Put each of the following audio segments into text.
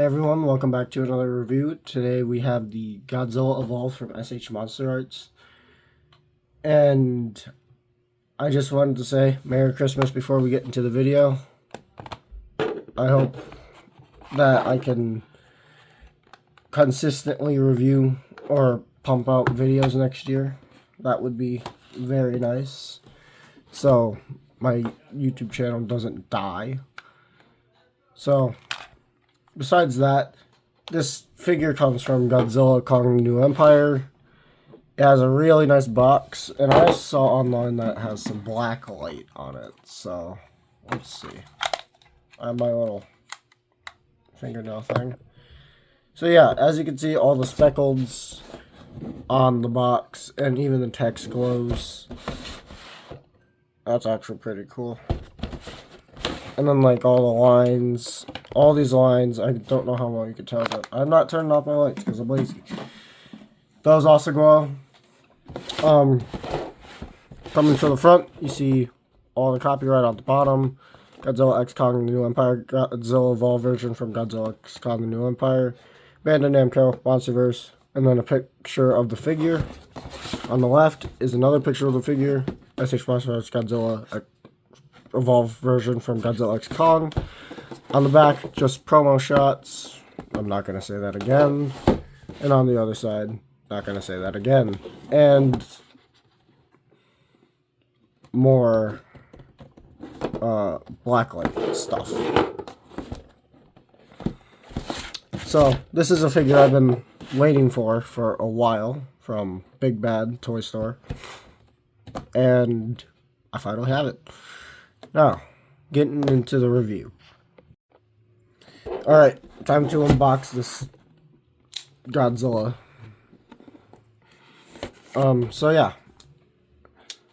everyone, welcome back to another review. Today we have the Godzilla Evolved from MonsterArts. And I just wanted to say Merry Christmas before we get into the video. I hope that I can consistently review or pump out videos next year. That would be very nice. So my YouTube channel doesn't die. So besides that, this figure comes from Godzilla Kong the New Empire. It has a really nice box, and I saw online that it has some black light on it. So, let's see. I have my little fingernail thing. So yeah, as you can see, all the speckles on the box, and even the text glows. That's actually pretty cool. And then like all the lines, all these lines, I don't know how well you can tell, but I'm not turning off my lights because I'm lazy. Those also glow. Coming to the front, you see all the copyright on the bottom. Godzilla X Kong the New Empire, Godzilla Evolved version from Godzilla X Kong the New Empire, Bandai Namco, Monsterverse, and then a picture of the figure. On the left is another picture of the figure, MonsterArts Godzilla Evolved version from Godzilla X Kong. On the back, just promo shots. I'm not going to say that again. And on the other side, not going to say that again. And more blacklight stuff. So, this is a figure I've been waiting for a while from Big Bad Toy Store. And I finally have it. Now, getting into the review. Alright, time to unbox this Godzilla. So yeah.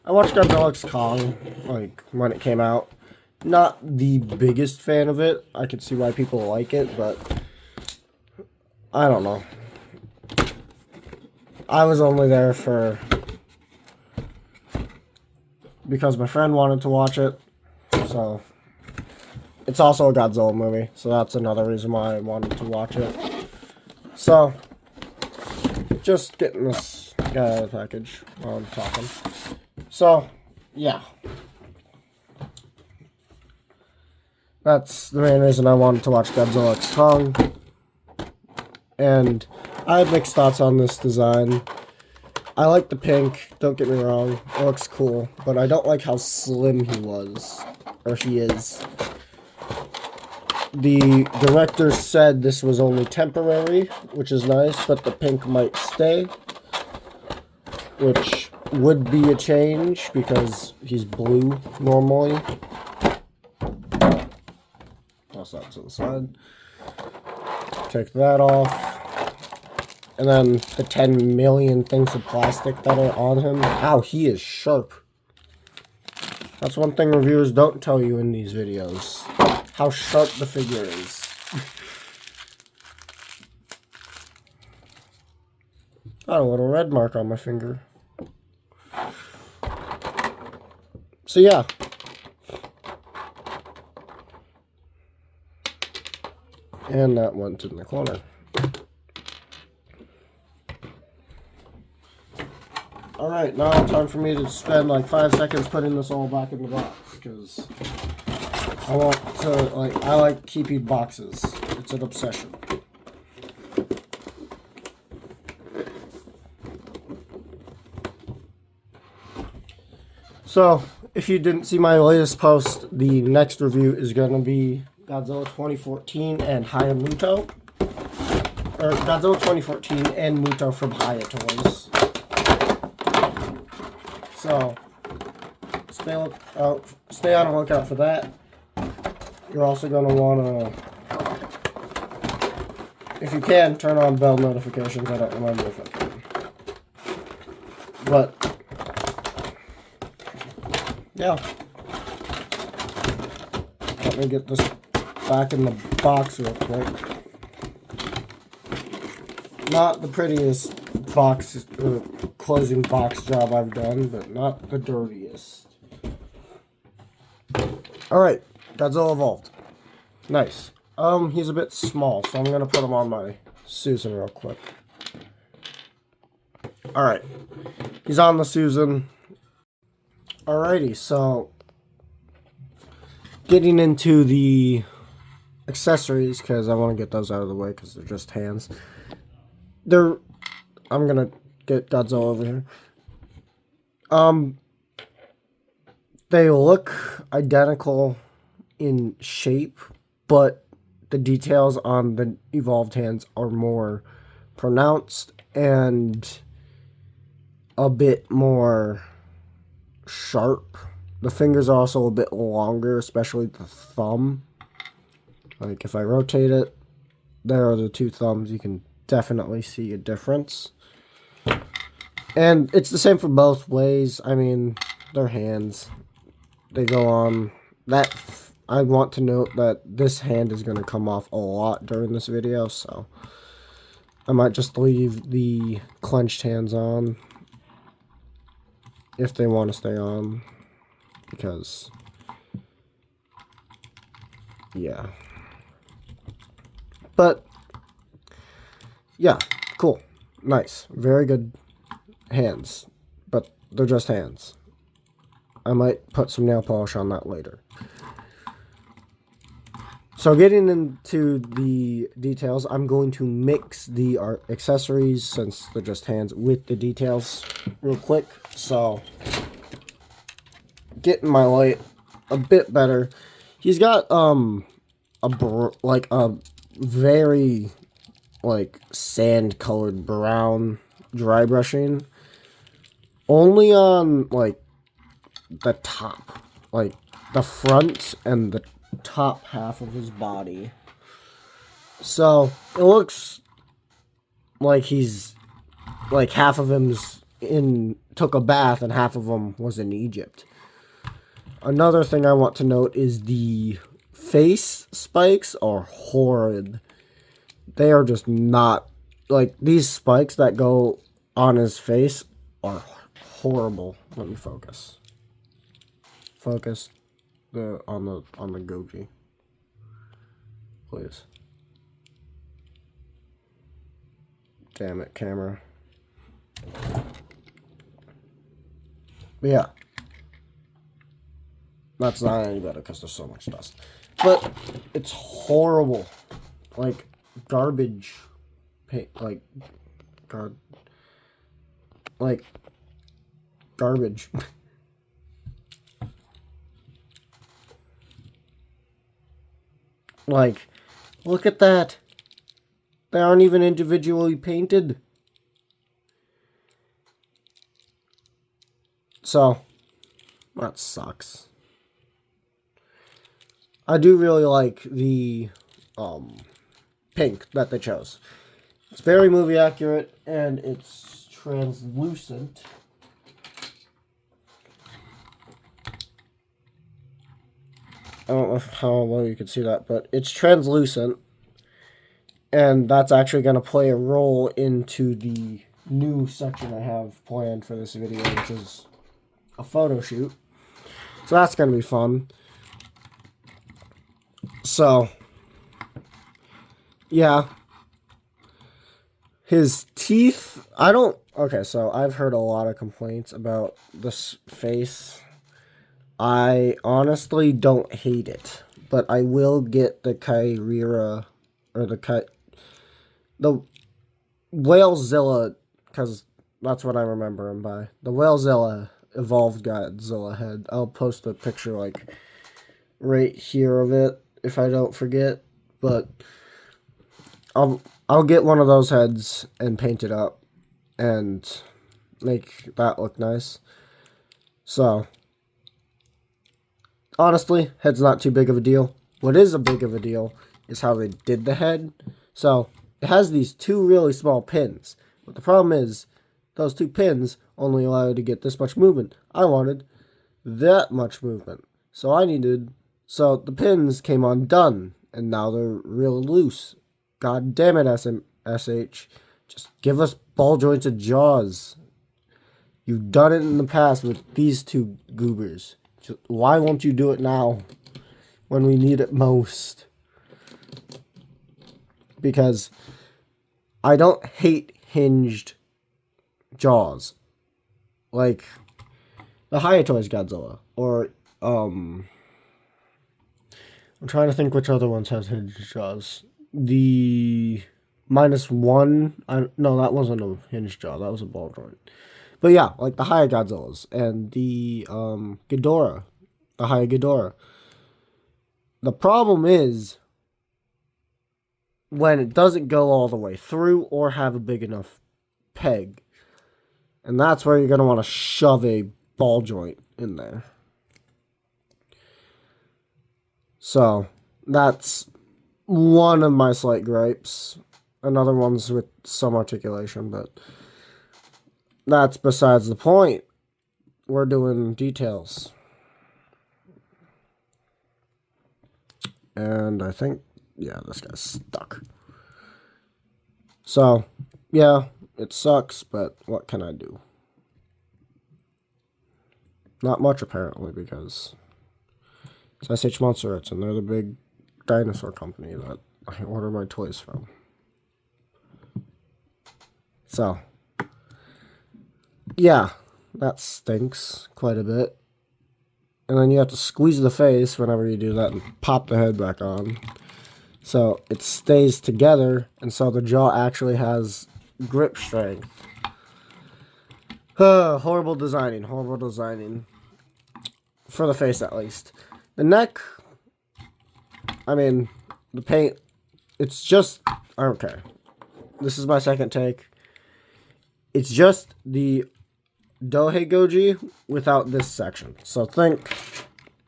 I watched Godzilla X Kong, like, when it came out. Not the biggest fan of it. I can see why people like it, but I don't know. I was only there because my friend wanted to watch it. So, it's also a Godzilla movie, so that's another reason why I wanted to watch it. So, just getting this guy out of the package while I'm talking. So, yeah. That's the main reason I wanted to watch Godzilla X Kong. And I have mixed thoughts on this design. I like the pink, don't get me wrong, it looks cool, but I don't like how slim he was, or he is. The director said this was only temporary, which is nice, but the pink might stay, which would be a change, because he's blue normally. Toss that to the side. Take that off. And then the 10 million things of plastic that are on him. Ow, he is sharp. That's one thing reviewers don't tell you in these videos. How sharp the figure is. Got a little red mark on my finger. So yeah. And that went in the corner. Alright, now time for me to spend like 5 seconds putting this all back in the box, because I want to, I like keeping boxes. It's an obsession. So, if you didn't see my latest post, the next review is going to be Godzilla 2014 and Hayamuto. Or Godzilla 2014 and Muto from Haya Toys. So, stay on the lookout for that. You're also going to want to, if you can, turn on bell notifications. I don't remember if I can. But, yeah. Let me get this back in the box real quick. Not the prettiest box, closing box job I've done, but not the dirtiest. Alright, Godzilla Evolved. Nice. He's a bit small, so I'm gonna put him on my Susan real quick. Alright. He's on the Susan. Alrighty, so getting into the accessories, because I want to get those out of the way because they're just hands. I'm gonna get Godzilla over here. They look identical in shape, but the details on the evolved hands are more pronounced and a bit more sharp. The fingers are also a bit longer, especially the thumb. Like if I rotate it, there are the two thumbs. You can definitely see a difference. And it's the same for both ways. I mean, they're hands. They go on. That I want to note that this hand is going to come off a lot during this video, so I might just leave the clenched hands on if they want to stay on, because yeah. But yeah, cool, nice, very good hands, but they're just hands. I might put some nail polish on that later. So getting into the details, I'm going to mix the accessories, since they're just hands, with the details real quick. So getting my light a bit better. He's got a very sand colored brown dry brushing, only on the top, the front and the top half of his body. So it looks like he's half of him's took a bath and half of him was in Egypt. Another thing I want to note is the face spikes are horrid. They are just not, these spikes that go on his face are horrible. Let me focus. Focus on the Goji, please. Damn it, camera. But yeah, that's not any better because there's so much dust. But it's horrible, garbage paint, garbage. Look at that. They aren't even individually painted. So, that sucks. I do really like the pink that they chose. It's very movie accurate, and it's translucent. I don't know how well you can see that, but it's translucent. And that's actually going to play a role into the new section I have planned for this video, which is a photo shoot. So that's going to be fun. So, yeah. His teeth, okay, so I've heard a lot of complaints about this face. I honestly don't hate it, but I will get the Kairira, or the Whalezilla, because that's what I remember him by. The Whalezilla evolved Godzilla head. I'll post a picture, right here of it, if I don't forget, but I'll get one of those heads and paint it up and make that look nice. So, honestly, head's not too big of a deal. What is a big of a deal is how they did the head. So, it has these two really small pins. But the problem is, those two pins only allow you to get this much movement. I wanted that much movement. So the pins came undone, and now they're real loose. God damn it, SH. Just give us ball jointed jaws. You've done it in the past with these two goobers. Why won't you do it now when we need it most? because I don't hate hinged jaws like the Articulation Godzilla, or I'm trying to think which other ones has hinged jaws. The -1, no, that wasn't a hinged jaw, that was a ball joint. But yeah, like the High Godzillas and the Ghidorah, the High Ghidorah. The problem is when it doesn't go all the way through or have a big enough peg. And that's where you're going to want to shove a ball joint in there. So, that's one of my slight gripes. Another one's with some articulation, but that's besides the point. We're doing details. And I think, yeah, this guy's stuck. So, yeah, it sucks, but what can I do? Not much, apparently, because it's SH MonsterArts, and they're the big dinosaur company that I order my toys from. So, yeah, that stinks quite a bit. And then you have to squeeze the face whenever you do that and pop the head back on. So it stays together, and so the jaw actually has grip strength. Horrible designing. For the face, at least. The neck, I mean, the paint, it's just, okay. This is my second take. It's just the Dohei Goji without this section. So think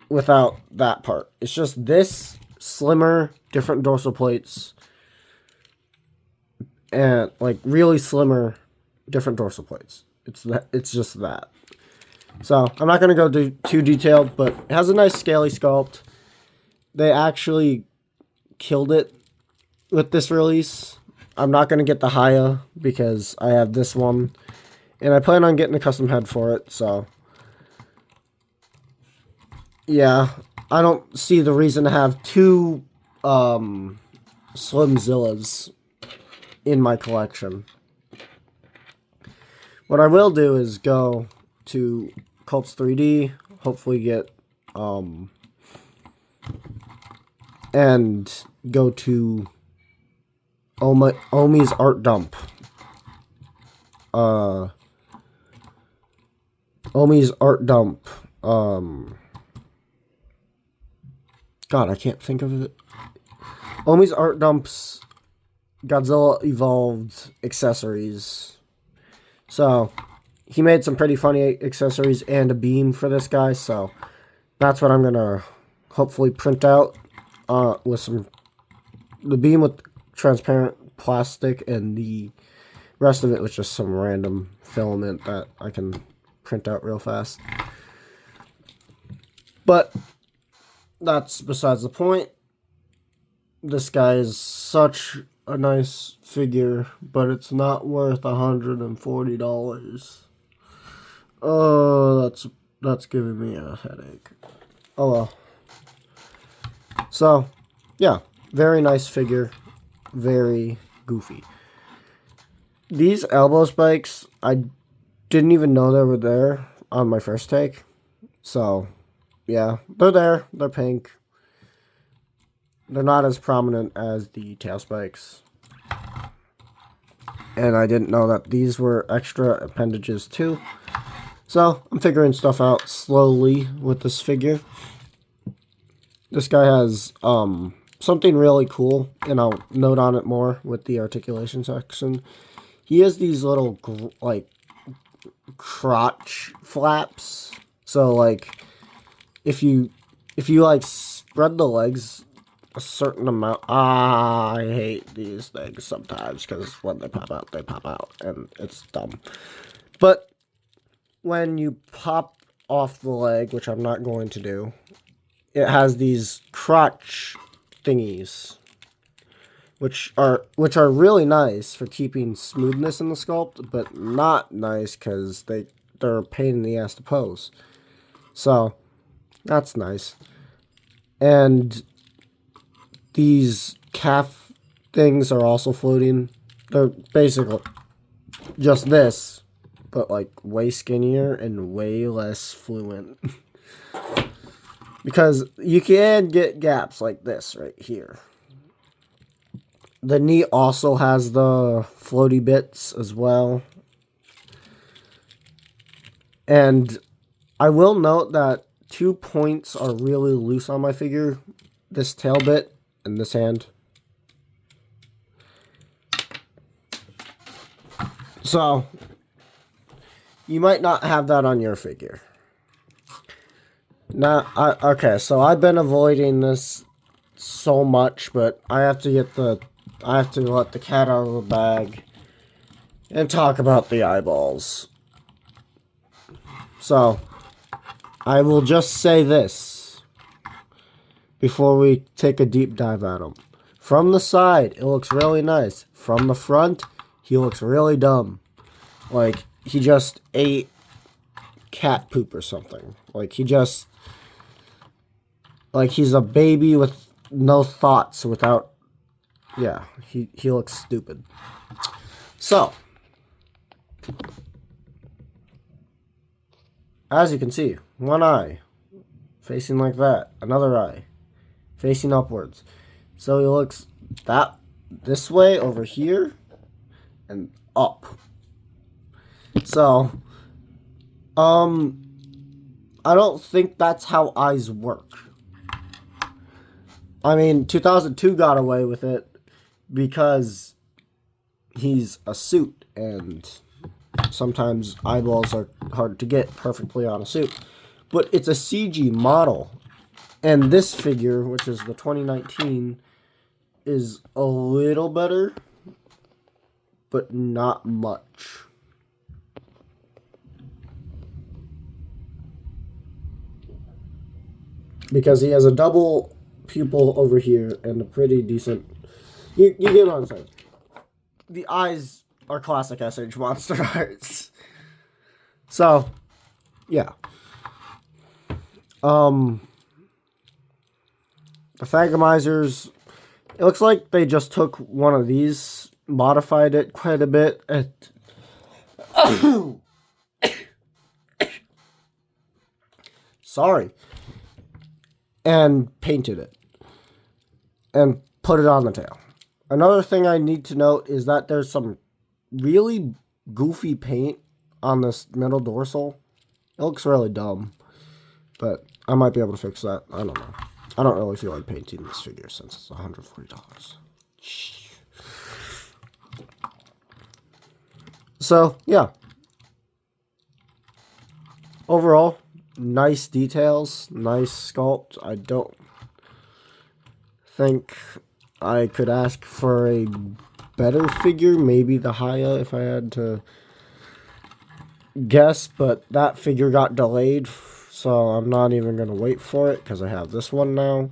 without that part. It's just this, slimmer, different dorsal plates, and like really slimmer, different dorsal plates. It's just that. So I'm not going to go too detailed, but it has a nice scaly sculpt. They actually killed it with this release. I'm not going to get the Haya because I have this one. And I plan on getting a custom head for it, so yeah, I don't see the reason to have two Slimzillas in my collection. What I will do is go to Cults 3D, hopefully get and go to Omi's Art Dump. Omi's Art Dump. God, I can't think of it. Omi's Art Dump's Godzilla Evolved accessories. So, he made some pretty funny accessories and a beam for this guy. So, that's what I'm going to hopefully print out with the beam with transparent plastic, and the rest of it was just some random filament that I can print out real fast. But that's besides the point. This guy is such a nice figure, but it's not worth $140. Oh, that's giving me a headache. Oh well. So, yeah, very nice figure, very goofy. These elbow spikes, I didn't even know they were there on my first take. So, yeah, they're there. They're pink. They're not as prominent as the tail spikes. And I didn't know that these were extra appendages too. So, I'm figuring stuff out slowly with this figure. This guy has something really cool, and I'll note on it more with the articulation section. He has these little, like, crotch flaps. So, like, if you like spread the legs a certain amount, I hate these things sometimes because when they pop out, and it's dumb. But when you pop off the leg, which I'm not going to do, it has these crotch thingies, which are really nice for keeping smoothness in the sculpt, but not nice because they're a pain in the ass to pose. So that's nice. And these calf things are also floating. They're basically just this, but like way skinnier and way less fluent. Because you can get gaps like this right here. The knee also has the floaty bits as well. And I will note that 2 points are really loose on my figure. This tail bit and this hand. So, you might not have that on your figure. Now, okay, so I've been avoiding this so much, but I have to let the cat out of the bag and talk about the eyeballs. So, I will just say this before we take a deep dive at him. From the side, it looks really nice. From the front, he looks really dumb. Like, he just ate cat poop or something. Like, he's a baby with no thoughts without... Yeah, he looks stupid. So, as you can see, one eye facing like that. Another eye facing upwards. So he looks this way over here and up. So, I don't think that's how eyes work. I mean, 2002 got away with it because he's a suit, and sometimes eyeballs are hard to get perfectly on a suit. But it's a CG model. And this figure, which is the 2019, is a little better, but not much. Because he has a double pupil over here and a pretty decent... You get what I'm saying. The eyes are classic SH Monster Arts. So, yeah. The Thagamizers, it looks like they just took one of these, modified it quite a bit, sorry, and painted it, and put it on the tail. Another thing I need to note is that there's some really goofy paint on this middle dorsal. It looks really dumb, but I might be able to fix that. I don't know. I don't really feel like painting this figure since it's $140. So, yeah. Overall, nice details, nice sculpt. I don't think I could ask for a better figure. Maybe the Haya if I had to guess, but that figure got delayed, so I'm not even going to wait for it because I have this one now.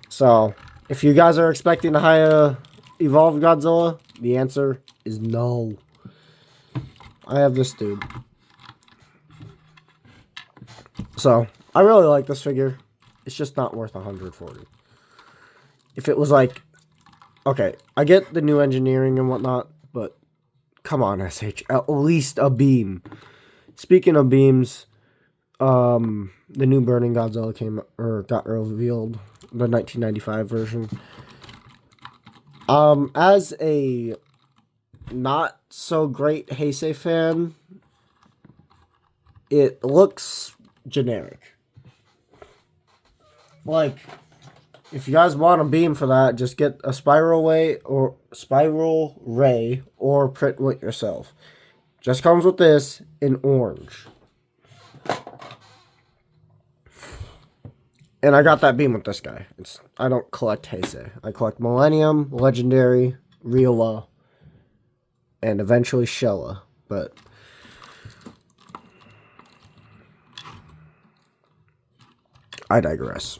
So, if you guys are expecting a Haya Evolved Godzilla, the answer is no. I have this dude. So, I really like this figure. It's just not worth $140. If it was like, okay, I get the new engineering and whatnot, but come on, SH, at least a beam. Speaking of beams, the new Burning Godzilla got revealed, the 1995 version. As a not so great Heisei fan, it looks generic. Like, if you guys want a beam for that, just get a spiral ray or print it yourself. Just comes with this in orange. And I got that beam with this guy. I don't collect Heisei. I collect Millennium, Legendary, Riowa, and eventually Shella. But I digress.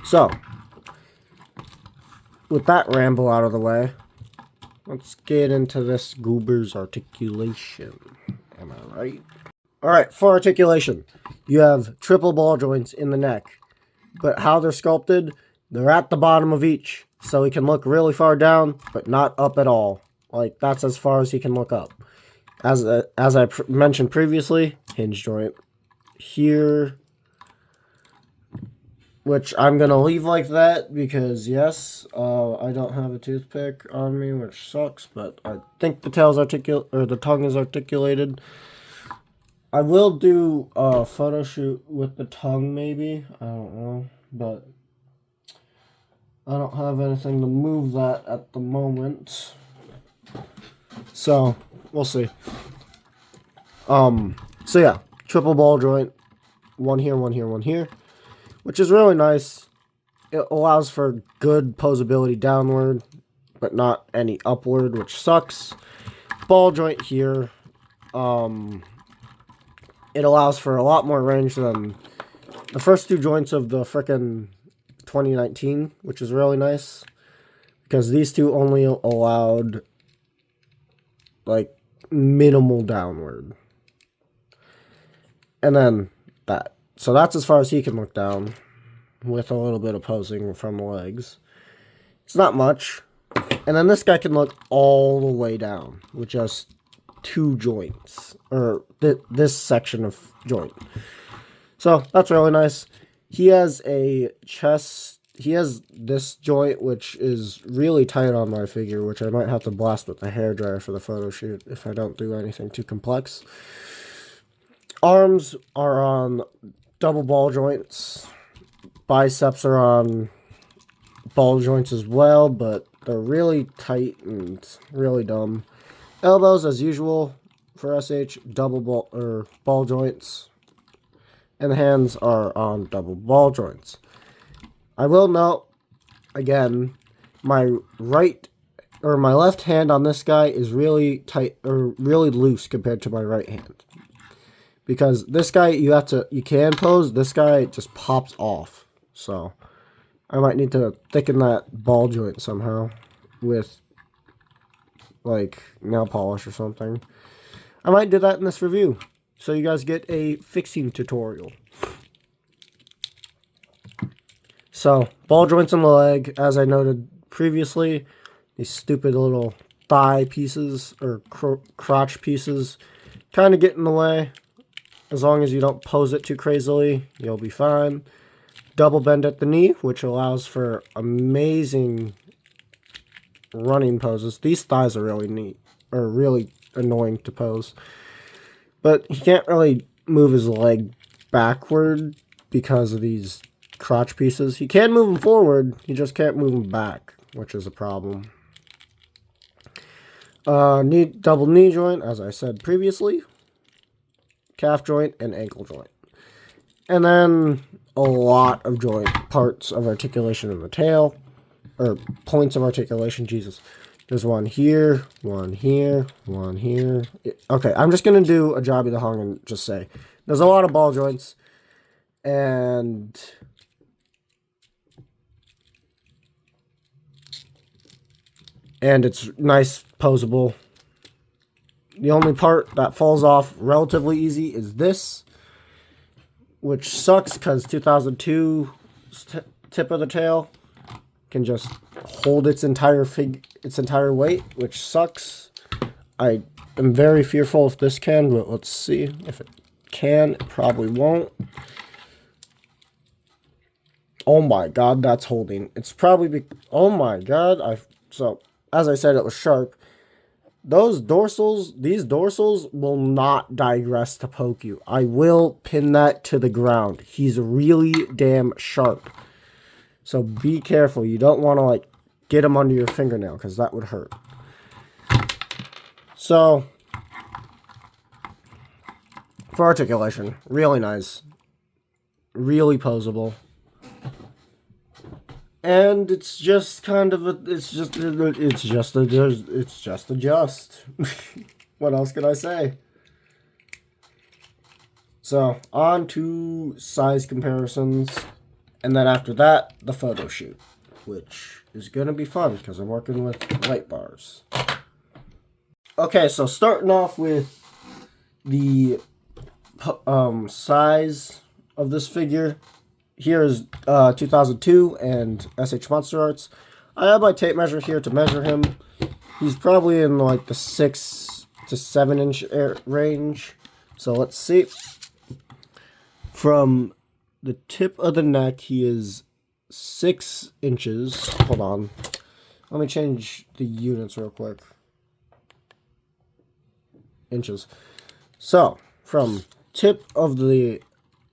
So, with that ramble out of the way, let's get into this goober's articulation. Am I right? Alright, for articulation, you have triple ball joints in the neck. But how they're sculpted, They're at the bottom of each, so he can look really far down, but not up at all. Like, that's as far as he can look up. As I mentioned previously, hinge joint here, which I'm going to leave like that because, yes, I don't have a toothpick on me, which sucks, but I think the tail's the tongue is articulated. I will do a photo shoot with the tongue, maybe. I don't know, but I don't have anything to move that at the moment. So, we'll see. So yeah, triple ball joint. One here, one here, one here. Which is really nice. It allows for good posability downward, but not any upward, which sucks. Ball joint here. It allows for a lot more range than the first two joints of the frickin' 2019, which is really nice. Because these two only allowed, like, minimal downward. And then that. So that's as far as he can look down, with a little bit of posing from the legs. It's not much. And then this guy can look all the way down with just two joints, or this section of joint. So that's really nice. He has a chest. He has this joint, which is really tight on my figure, which I might have to blast with the hairdryer for the photo shoot if I don't do anything too complex. Arms are on double ball joints. Biceps are on ball joints as well, but they're really tight and really dumb. Elbows, as usual, for SH, double ball joints. And the hands are on double ball joints. I will note, again, my left hand on this guy is really tight, or really loose compared to my right hand. Because this guy, you can pose, this guy just pops off. So, I might need to thicken that ball joint somehow with, like, nail polish or something. I might do that in this review, so you guys get a fixing tutorial. So, ball joints in the leg, as I noted previously, these stupid little thigh pieces, or crotch pieces, kind of get in the way. As long as you don't pose it too crazily, you'll be fine. Double bend at the knee, which allows for amazing running poses. These thighs are really neat, or really annoying to pose. But he can't really move his leg backward because of these crotch pieces. He can move them forward, he just can't move them back, which is a problem. Double knee joint, as I said previously. Calf joint and ankle joint. And then a lot of joint parts of articulation in the tail, or points of articulation, Jesus. There's one here, one here, one here. Okay, I'm just going to do a Jobby the Hung and just say, there's a lot of ball joints, and it's nice, posable. The only part that falls off relatively easy is this, which sucks because 2002's tip of the tail can just hold its entire weight, which sucks. I am very fearful if this can, but let's see if it can. It probably won't. Oh my god, that's holding. It's probably oh my god. So as I said, it was sharp. These dorsals will not digress to poke you. I will pin that to the ground. He's really damn sharp. So be careful. You don't want to, like, get him under your fingernail, because that would hurt. So, for articulation, really nice. Really posable. And it's just kind of it's just a just. What else can I say? So, on to size comparisons. And then after that, the photo shoot. Which is going to be fun, because I'm working with light bars. Okay, so starting off with the size of this figure. Here's 2002 and SH Monster Arts. I have my tape measure here to measure him. He's probably in like the 6 to 7 inch range. So let's see. From the tip of the neck, he is 6 inches. Hold on. Let me change the units real quick. Inches. So, from tip of the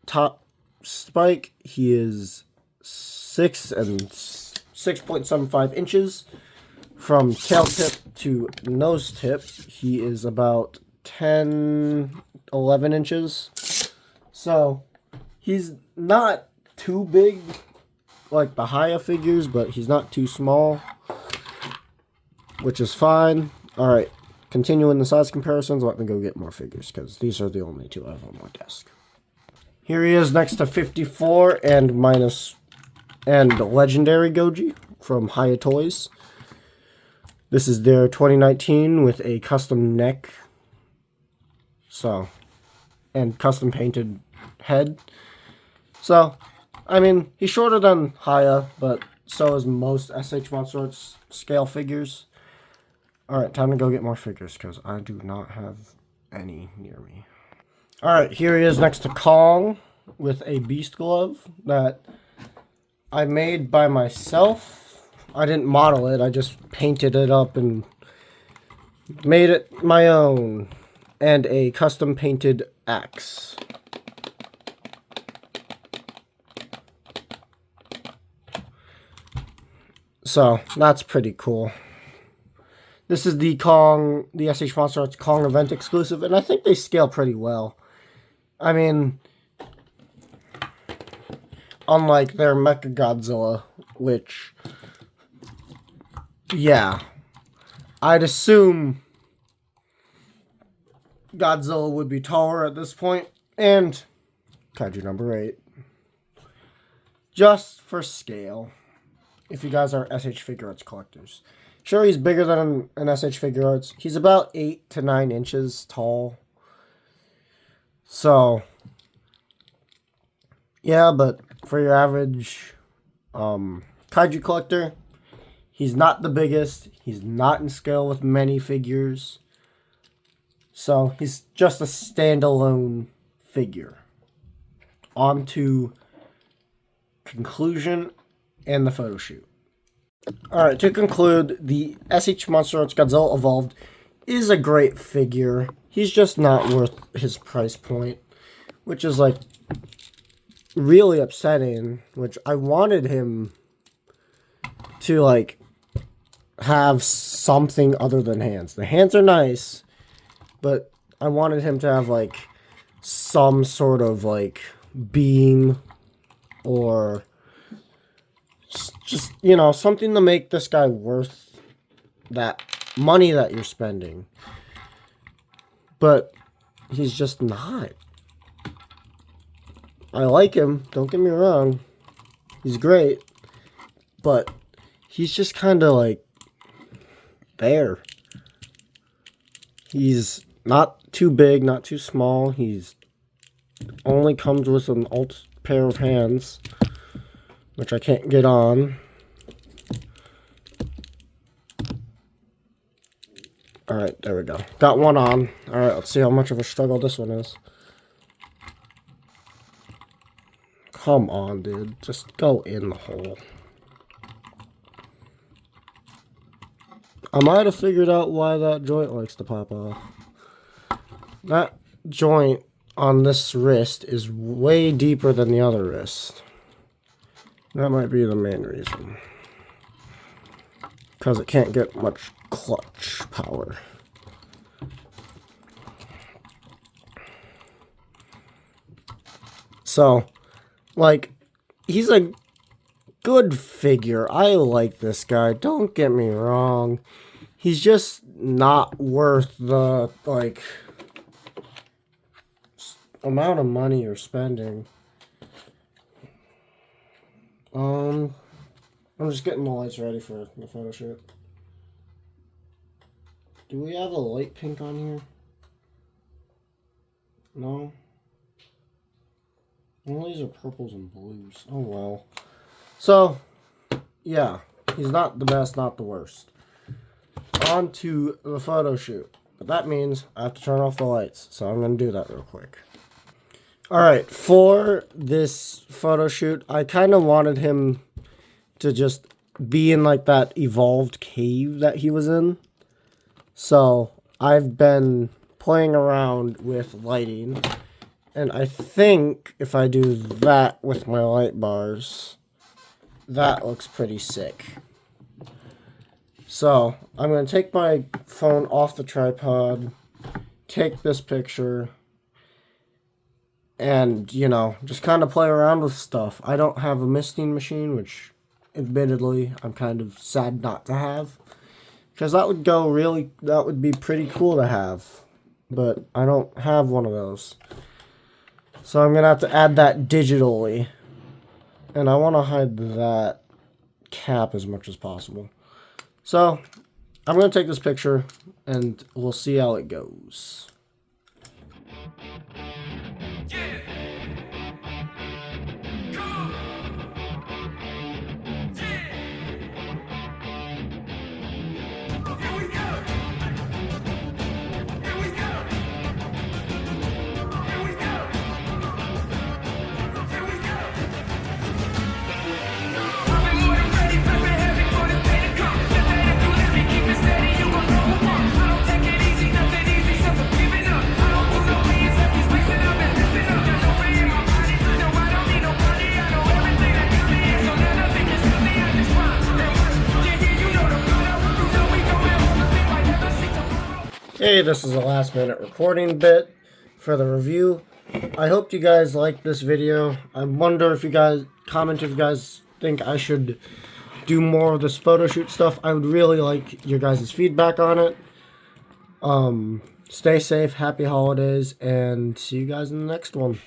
top spike, he is 6 and 6.75 inches. From tail tip to nose tip, he is about 10, 11 inches. So, he's not too big like the higher figures, but he's not too small, which is fine. Alright, continuing the size comparisons, let me go get more figures, because these are the only two I have on my desk. Here he is next to 54 and Legendary Goji from Haya Toys. This is their 2019 with a custom neck, so, and custom painted head. So, I mean, he's shorter than Haya, but so is most SH Monster Arts scale figures. Alright, time to go get more figures, because I do not have any near me. Alright, here he is next to Kong with a beast glove that I made by myself. I didn't model it, I just painted it up and made it my own. And a custom painted axe. So, that's pretty cool. This is the SH Monster Arts Kong event exclusive, and I think they scale pretty well. I mean, unlike their Mecha Godzilla, which, yeah, I'd assume Godzilla would be taller at this point, and Kaiju number 8. Just for scale, if you guys are SH Figure Arts collectors. Sure, he's bigger than an SH Figure Arts. He's about 8 to 9 inches tall. So, yeah, but for your average Kaiju collector, he's not the biggest. He's not in scale with many figures. So, he's just a standalone figure. On to conclusion and the photo shoot. Alright, to conclude, the SH Monster Arts Godzilla Evolved is a great figure. He's just not worth his price point, which is, like, really upsetting, which I wanted him to, like, have something other than hands. The hands are nice, but I wanted him to have, like, some sort of, like, beam or just, you know, something to make this guy worth that money that you're spending. But he's just not. I like him, don't get me wrong. He's great. But he's just kind of like there. He's not too big, not too small. He's only comes with an alt pair of hands, which I can't get on. Alright, there we go. Got one on. Alright, let's see how much of a struggle this one is. Come on, dude. Just go in the hole. I might have figured out why that joint likes to pop off. That joint on this wrist is way deeper than the other wrist. That might be the main reason. Because it can't get much clutch power. So, like, he's a good figure. I like this guy. Don't get me wrong. He's just not worth the, like, amount of money you're spending. I'm just getting the lights ready for the photo shoot. Do we have a light pink on here? No? Well, these are purples and blues. Oh, well. So, yeah. He's not the best, not the worst. On to the photo shoot. But that means I have to turn off the lights. So I'm going to do that real quick. Alright, for this photo shoot, I kind of wanted him to just be in like that evolved cave that he was in. So I've been playing around with lighting. And I think if I do that with my light bars, that looks pretty sick. So, I'm going to take my phone off the tripod, take this picture, and, you know, just kind of play around with stuff. I don't have a misting machine, which, admittedly, I'm kind of sad not to have. Because that would be pretty cool to have. But I don't have one of those. So I'm going to have to add that digitally. And I want to hide that cap as much as possible. So, I'm going to take this picture, and we'll see how it goes. Hey, this is a last minute recording bit for the review. I hope you guys liked this video. I wonder if you guys comment if you guys think I should do more of this photo shoot stuff. I would really like your guys' feedback on it. Stay safe, happy holidays, and see you guys in the next one.